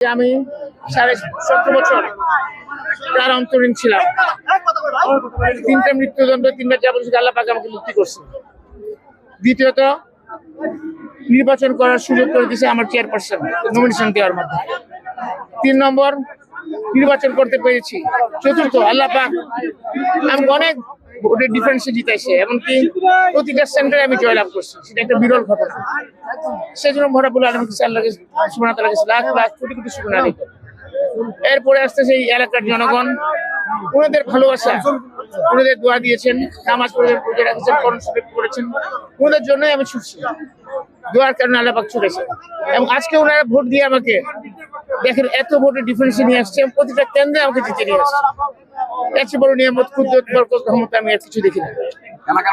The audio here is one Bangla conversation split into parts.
আমি 17.5 বছর তার অন্তরীণ ছিলাম। 3টা মৃত্যুদণ্ড, 3বার যাবজ্জীবন আল্লাহ পাক আমাকে মুক্তি করছে। দ্বিতীয়ত, নির্বাচন করার সুযোগ করে দিয়েছে আমার চেয়ারপারসন নমিনেশন দেওয়ার মাধ্যমে। 3 নম্বর, নির্বাচন করতে পেরেছি। চতুর্থ, আল্লাহ পাক আমাকে অনেক ভোটের ডিফারেন্সে জিতাইছে, এমনকি প্রতিটা সেন্টারে আমি জয়লাভ করছি। সেটা একটা বিরল ঘটনা। সেজন্য মরাবুল আলম আল্লাহকে সুবহানাহু ওয়া তাআলাকে লাখ লাখ কোটি কোটি শুকর আদায় করি। এরপরে আসতেছে এই এলাকার জনগণ, ওনাদের ভালোবাসা, ওনাদের দোয়া দিয়েছেন, নামাজ পড়ে রোজা রেখেছেন, কোরআন শরীফ পড়েছেন, ওনাদের জন্যই আমি ছুটছি। দোয়ার কারণে আল্লাহ পাক ছুটেছে। এবং আজকে ওনারা ভোট দিয়ে আমাকে দেখেন এত ভোটের ডিফারেন্সে নিয়ে আসছে, প্রতিটা কেন্দ্রে আমাকে জিতে নিয়ে আসছে। এর চেয়ে বড় নিয়ামত, কুদরত, বরকত, রহমত আমি আর কিছু দেখি না।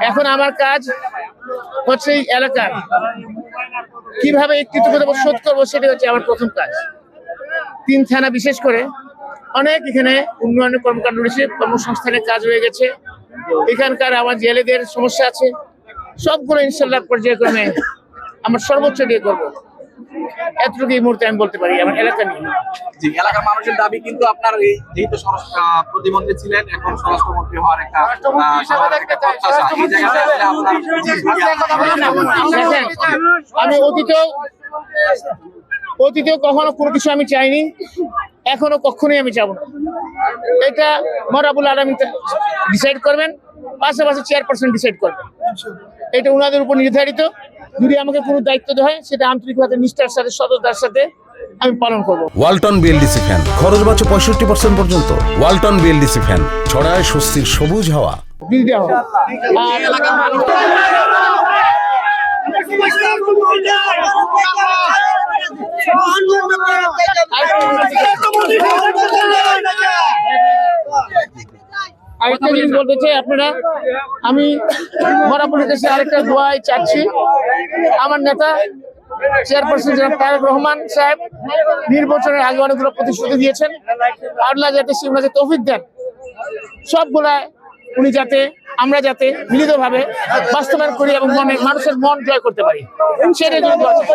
এখন আমার কাজ হচ্ছে এই এলাকার কিভাবে এই কৃতজ্ঞতাবোধ শোধ করবো, সেটাই হচ্ছে আমার প্রথম কাজ। 3 থানা বিশেষ করে অনেক এখানে উন্নয়নের কর্মকাণ্ড রয়েছে, কর্মসংস্থানের কাজ হয়ে গেছে। এখানকার আমার জেলেদের সমস্যা আছে, সবগুলো ইনশাল্লাহ পর্যায়ক্রমে আমার সর্বোচ্চ দিয়ে করবো। এতটুকু এই মুহূর্তে আমি বলতে পারি আমার এলাকা নিয়ে। জি, এলাকার মানুষের দাবি কিন্তু আপনার এই যেহেতু প্রতিমন্ত্রী ছিলেন, এখন স্বরাষ্ট্রমন্ত্রী হওয়ার একটা প্রত্যাশা। এই জায়গাটা আমি অতীতেও কখনো কোনো কিছু আমি চাইনি, এখনো কখনোই আমি চাবো না। এটা মরাবুল আলামিন ডিসাইড করবেন, পাশাপাশি চেয়ারপারসন ডিসাইড করবেন। এটা ওনাদের উপর নির্ধারিত। যদি আমাকে কোনো দায়িত্ব দেওয়া হয়, সেটা আন্তরিকভাবে নিষ্ঠার সাথে, সততার সাথে আমি পালন করবো। ওয়ালটন বিএলডিসি ফ্যান, খরচ বাঁচে 65% পর্যন্ত। ওয়ালটন বিএলডিসি ফ্যান ছড়ায় স্বস্তির সবুজ হাওয়া। আরেকটা জিনিস বলতে চাই, আপনারা, আমি মরাবুলের কাছে আরেকটা দোয়াই চাচ্ছি। আমার নেতা চেয়ারপারসন জনাব তারেক রহমান সাহেব নির্বাচনের আগে অনেকগুলো প্রতিশ্রুতি দিয়েছেন। আল্লাহ যাতে ওনাকে তৌফিক দেন, সবগুলা উনি যাতে আমরা যাতে মিলিতভাবে বাস্তবায়ন করি এবং মানুষের মন জয় করতে পারি, সেটাই জন্য দোয়া চাই।